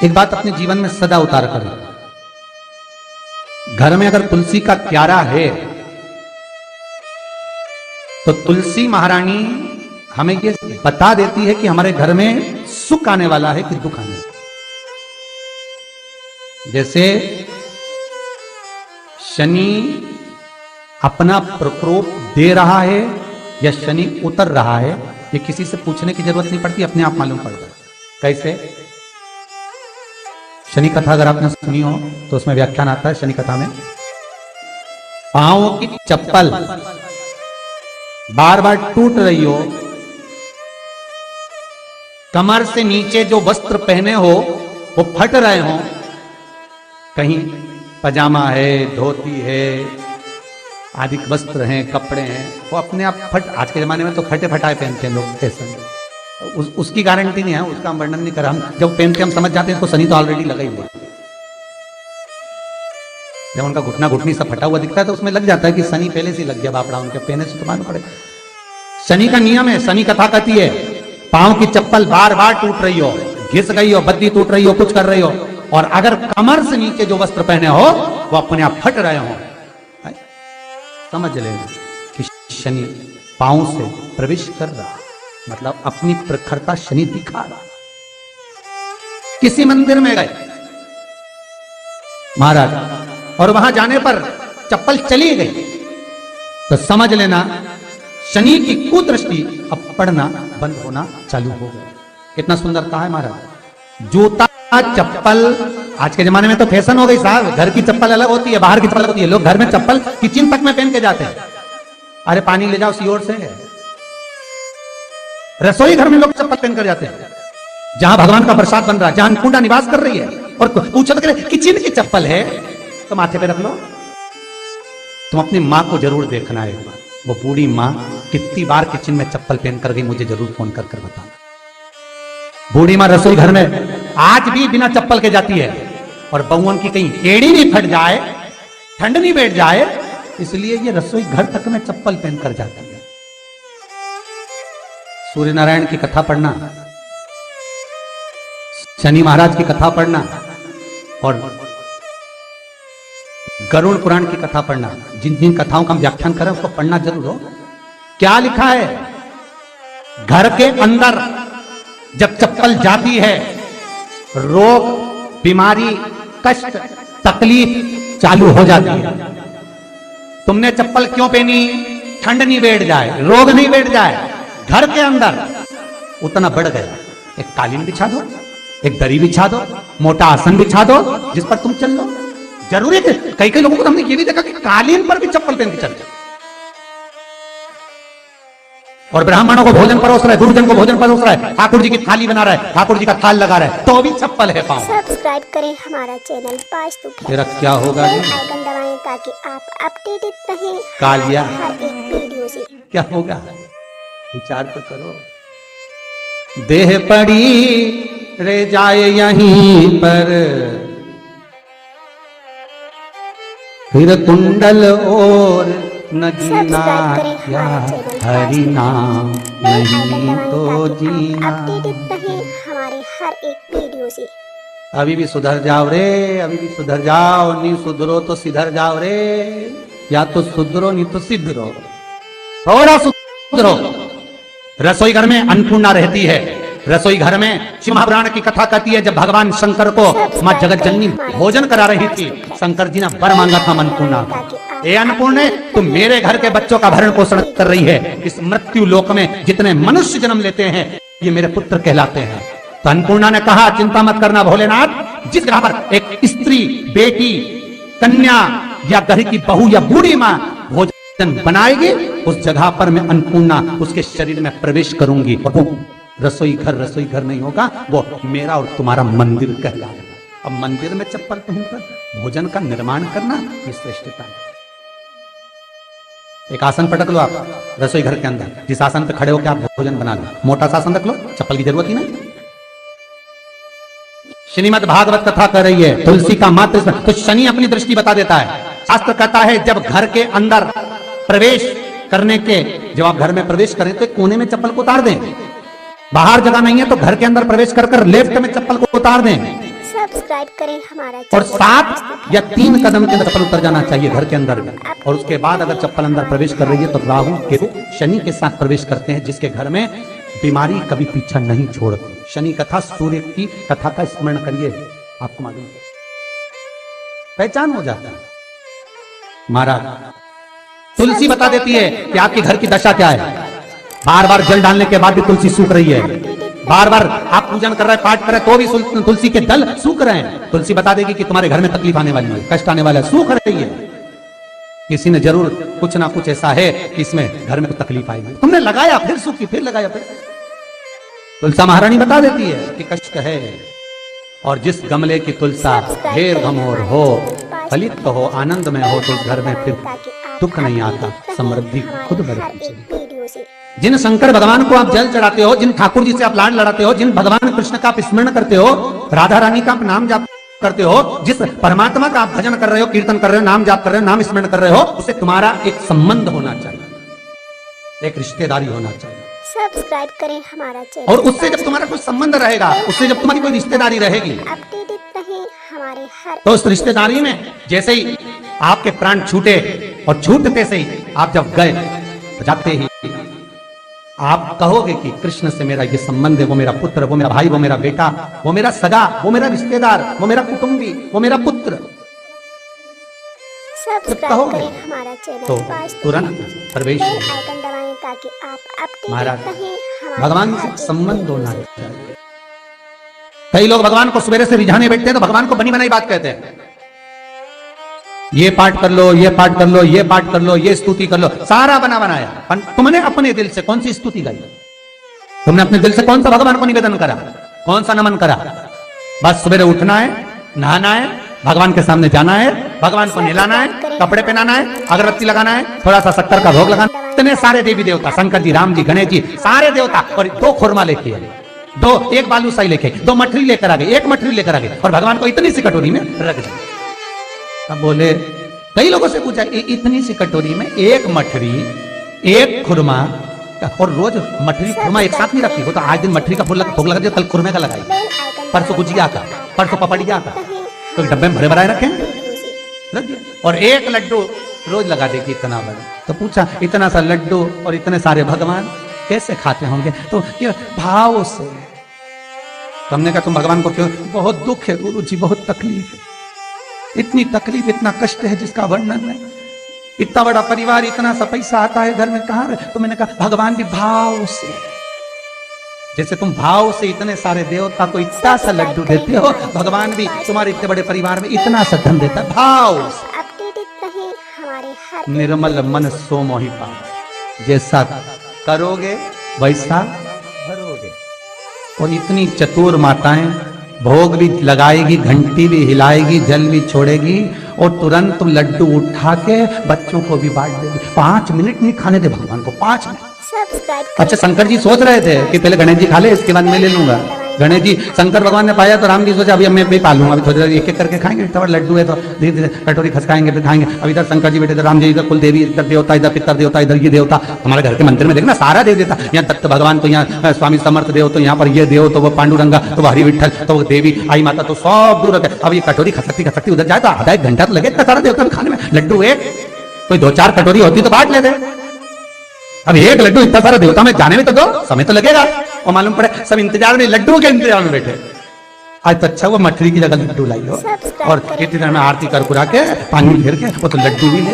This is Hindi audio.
एक बात अपने जीवन में सदा उतार करें। घर में अगर तुलसी का क्यारा है तो तुलसी महारानी हमें ये बता देती है कि हमारे घर में सुख आने वाला है कि दुख आने वाला है। जैसे शनि अपना प्रकोप दे रहा है या शनि उतर रहा है, ये किसी से पूछने की जरूरत नहीं पड़ती, अपने आप मालूम पड़ता है। कैसे? शनि कथा अगर आपने सुनी हो तो उसमें व्याख्यान आता है शनि कथा में, पांव की चप्पल बार बार टूट रही हो, कमर से नीचे जो वस्त्र पहने हो वो फट रहे हो, कहीं पजामा है, धोती है, आदि वस्त्र हैं, कपड़े हैं, वो अपने आप फट, आज के जमाने में तो फटे फटाए पहनते हैं लोग फैशन, उसकी गारंटी नहीं है, उसका हम वर्णन नहीं कर रहा। हम जब पहनते हम समझ जाते हैं इसको शनि तो ऑलरेडी लगा ही हुआ। जब उनका घुटना घुटनी सब फटा हुआ दिखता है तो उसमें लग जाता है कि शनि पहले से लग गया बापड़ा, उनके पहने से तो मालूम पड़ेगा। शनि का नियम है, शनि कथा कहती है पांव की चप्पल बार बार टूट रही हो, घिस गई हो, बद्दी टूट रही हो, कुछ कर रही हो, और अगर कमर से नीचे जो वस्त्र पहने हो वो अपने आप फट रहे हो, समझ लेना कि शनि पांव से प्रवेश कर रहा, मतलब अपनी प्रखरता शनि दिखा रहा। किसी मंदिर में गए महाराज और वहां जाने पर चप्पल चली गई तो समझ लेना शनि की कुदृष्टि अब पड़ना बंद होना चालू हो गया। कितना सुंदर कहा है महाराज। जूता चप्पल आज के जमाने में तो फैशन हो गई साहब, घर की चप्पल अलग होती है, बाहर की चप्पल होती है। लोग घर में चप्पल किचन तक में पहन के जाते हैं। अरे पानी ले जाओ सीओर से। रसोई घर में लोग चप्पल पहन कर जाते हैं, जहां भगवान का प्रसाद बन रहा है, जहां अन्नपूर्णा निवास कर रही है, और पूछो तो किचन की चप्पल है तो माथे पे रख लो। तुम अपनी माँ को जरूर देखना है एक बार, वो बूढ़ी माँ कितनी बार किचन में चप्पल पहन कर गई, मुझे जरूर फोन कर बताना। बूढ़ी माँ रसोई घर में आज भी बिना चप्पल के जाती है, और बहुओं की कहीं एड़ी नहीं फट जाए, ठंड नहीं बैठ जाए, इसलिए ये रसोई घर तक में चप्पल पहन कर जाती है। सूर्य नारायण की कथा पढ़ना, शनि महाराज की कथा पढ़ना, और गरुड़ पुराण की कथा पढ़ना, जिन जिन कथाओं का हम व्याख्यान करें उसको पढ़ना जरूर हो। क्या लिखा है? घर के अंदर जब चप्पल जाती है, रोग, बीमारी, कष्ट, तकलीफ चालू हो जाती है। तुमने चप्पल क्यों पहनी? ठंड नहीं बैठ जाए, रोग नहीं बैठ जाए। घर के अंदर उतना बढ़ गया, एक कालीन बिछा दो, एक दरी बिछा दो, मोटा आसन बिछा दो, जिस पर तुम चल लो। जरूरी है, कई कई लोगों को हमने ये भी देखा कि कालीन पर भी चप्पल पहन के चलते, और ब्राह्मणों को भोजन परोस रहा है, गुरुजन को भोजन परोस रहा है, ठाकुर जी की थाली बना रहा है, ठाकुर जी का थाल लगा रहा है, तो भी चप्पल है पांव। सब्सक्राइब करें हमारा चैनल तेरा क्या होगा? आइकन दबाएं ताकि आप अपडेटेड रहें कालिया हर एक वीडियो से। क्या होगा? विचार तो करो। देह पड़ी रे जाए यहीं पर, फिर कुंडल और न जीना क्या हरि नाम नहीं तो जीना। हमारे हर एक वीडियो से। अभी भी सुधर जाओ रे, अभी भी सुधर जाओ, नहीं सुधरो तो सिधर जाओ रे, या तो सुधरो नहीं तो सिधरो, थोड़ा सुधरो। रसोई घर में अन्नपूर्णा रहती है। रसोई घर में शिव महापुराण की कथा कहती है, जब भगवान शंकर को मां जगत जननी भोजन करा रही थी, शंकर जी ने वर मांगा था अन्नपूर्णा, ए अन्नपूर्णे तुम मेरे घर के बच्चों का भरण पोषण कर रही है, इस मृत्यु लोक में जितने मनुष्य जन्म लेते हैं ये मेरे पुत्र कहलाते हैं। तो अन्नपूर्णा ने कहा, चिंता मत करना भोलेनाथ, जिस जगह पर एक स्त्री, बेटी, कन्या या घर की बहू या बूढ़ी माँ भोजन बनाएगी, उस जगह पर मैं अन्नपूर्णा उसके शरीर में प्रवेश करूंगी, और वो रसोई घर नहीं होगा, वो मेरा और तुम्हारा मंदिर कहलाएगा। अब मंदिर में चप्पल पहनकर भोजन का निर्माण करना ये श्रेष्ठता है। एक आसन पटक लो आप रसोई घर के अंदर, जिस आसन पे खड़े होकर आप भोजन बना लो, मोटा सा आसन रख लो, चप्पल की जरूरत ही नहीं। श्रीमद् भागवत कथा कर रही है, तुलसी का मात्र तो शनि अपनी दृष्टि बता देता है। शास्त्र कहता है जब घर के अंदर प्रवेश करने के, जब आप घर में प्रवेश करें तो कोने में चप्पल को उतार दें, बाहर जगह नहीं है तो घर के अंदर प्रवेश कर लेफ्ट में चप्पल को उतार दें, सब्सक्राइब करें हमारा और चैनल। 7 या 3 कदम के अंदर चप्पल उतर जाना चाहिए घर के अंदर में। और उसके बाद अगर चप्पल अंदर प्रवेश कर रही है तो राहु केतु शनि के साथ प्रवेश करते हैं, जिसके घर में बीमारी कभी पीछा नहीं छोड़ती। शनि कथा, सूर्य की कथा का स्मरण करिए, आपको मालूम पहचान हो जाता है। महाराज तुलसी बता देती है कि आपके घर की दशा क्या है। बार बार जल डालने के बाद भी तुलसी सूख रही है, बार बार आप पूजन कर रहे हैं, पाठ कर रहे हैं, तो भी तुलसी के दल सूख रहे हैं। तुलसी बता देगी कि तुम्हारे घर में तकलीफ आने वाली है, कष्ट आने वाला है, सूख रही है। किसी ने जरूर कुछ ना कुछ ऐसा है कि इसमें घर में कुछ तकलीफ आएगी, तुमने लगाया फिर सूखी, फिर लगाया फिर। तुलसा महारानी बता देती है कि कष्ट है। और जिस गमले की तुलसा ढेर घमोर हो, फलित हो, आनंद में हो, तो उस घर में फिर दुख नहीं आता, समृद्धि खुद बढ़ती है। वीडियो से जिन शंकर भगवान को आप जल चढ़ाते हो, जिन ठाकुर जी से आप लाड लड़ाते हो, जिन भगवान कृष्ण का आप स्मरण करते हो, राधा रानी का आप नाम जाप करते हो, जिस परमात्मा का आप भजन कर रहे हो, कीर्तन कर रहे हो, नाम जाप कर रहे हो, नाम स्मरण कर रहे हो, उससे तुम्हारा एक संबंध होना चाहिए, एक रिश्तेदारी होना चाहिए। सब्सक्राइब करें हमारा चैनल। और उससे जब तुम्हारा कोई संबंध रहेगा, उससे जब तुम्हारी कोई रिश्तेदारी रहेगी, अपडेटेड रहें हमारे हर तो उस रिश्तेदारी में जैसे ही आपके प्राण छूटे और छूटते से ही आप जब गए, तो जाते ही आप कहोगे कि कृष्ण से मेरा ये संबंध है, वो मेरा पुत्र, वो मेरा भाई, वो मेरा बेटा, वो मेरा सगा, वो मेरा रिश्तेदार, वो मेरा कुटुंबी, वो मेरा पुत्र। सब्सक्राइब कहोगे, करें हमारा चैनल। तो वास्तु तुरंत प्रवेश बेल आइकन दबाएं ताकि आप महाराज, अपडेटेड रहें हमारे भगवान हर से एक संबंध होना वीडियो से। चाहिए। कई लोग भगवान को सवेरे से रिझाने बैठते हैं तो भगवान को बनी बनाई बात कहते हैं, ये पाठ कर लो, ये पाठ कर लो, ये पाठ कर लो, ये स्तुति कर लो, सारा बना बनाया। तुमने अपने दिल से कौन सी स्तुति गाई? तुमने अपने दिल से कौन सा भगवान को निवेदन करा, कौन सा नमन करा? बस सवेरे उठना है, नहाना है, भगवान के सामने जाना है, भगवान को नहलाना है, कपड़े पहनाना है, अगरबत्ती लगाना है, थोड़ा सा शक्कर का भोग लगाना है। इतने सारे देवी देवता, शंकर जी, राम जी, गणेश जी, सारे देवता, और 2 खुरमा लेके आए, 2 एक बालूशाही लेके, 2 मठरी लेकर आ गए, 1 मठरी लेकर आ गए, और भगवान को इतनी सी कटोरी में रख दिया। तब बोले, कई लोगों से पूछा, इतनी सी कटोरी में 1 मठरी, 1 खुरमा, और रोज मठरी खुरमा एक साथ नहीं रखती, वो तो आज दिन मठरी का भोग लगा दिया, कल खुरमे का लगाई, बेल आइकन परसों गुजिया का, परसों पपड़िया का, तो डब्बे में भरे भराए रखे हैं, वीडियो से। रख दिया। और 1 लड्डू रोज लगा देगी, इतना बड़ा। तो पूछा, इतना सा लड्डू और इतने सारे भगवान कैसे खाते होंगे? तो ये भाव से। तो हमने कहा, तुम भगवान को क्यों? बहुत दुख है गुरु जी, बहुत तकलीफ है, इतनी तकलीफ, इतना कष्ट है जिसका वर्णन नहीं। इतना बड़ा परिवार, इतना सा पैसा आता है घर में, कहाँ रहे? तो मैंने कहा, भगवान भी भाव से, जैसे तुम भाव से इतने सारे देवता को इतना सा लड्डू देते हो, भगवान भी तुम्हारे इतने बड़े परिवार में इतना सा धन देता है, भाव से। अपडेटेड रहें हमारे हर निर्मल मन सो मोहि पावै, जैसा करोगे वैसा भरोगे। और इतनी चतुर माताएं, भोग भी लगाएगी, घंटी भी हिलाएगी, जल भी छोड़ेगी, और तुरंत लड्डू उठा के बच्चों को भी बांट देगी। 5 मिनट नहीं खाने दे भगवान को, 5 मिनट। सब्सक्राइब अच्छा, शंकर जी सोच रहे थे कि पहले गणेश जी खा ले, इसके बाद मैं ले लूंगा। गणेश जी, शंकर भगवान ने पाया तो राम जी सोचा, अभी मैं भी पालूंगा, अभी थोड़ी देर एक एक करके खाएंगे, इतना बड़ा लड्डू है तो धीरे धीरे कटोरी खसकाएंगे, फिर खाएंगे। अब इधर शंकर जी बैठे, इधर राम जी, इधर कुल देवी, इधर देवता, इधर पितर देवता, इधर ये देवता। हमारे घर के मंदिर में देखना, सारा देव देवता, यहाँ दत्त भगवान, तो यहाँ स्वामी समर्थ देव, तो यहाँ पर ये देव, तो वो पांडुरंगा, तो वो हरि विठल, तो वो देवी आई माता, तो सब दूर रखे। अब ये कटोरी खसकती खसकती उधर जाए तो आधा 1 घंटा तो लगे, इतना सारा देवता भी खाने में। लड्डू एक, कोई 2-4 कटोरी होती तो बांट लेते। अब 1 लड्डू इतना सारा देवता में जाने में तो 2 समय तो लगेगा, और मालूम पड़े सब इंतजार में, लड्डू के इंतजार में बैठे। आज तो अच्छा वो मठरी की जगह लड्डू लाई हो, और इतनी देर में आरती कर कुरा के, पानी घेर के, वो तो लड्डू भी ले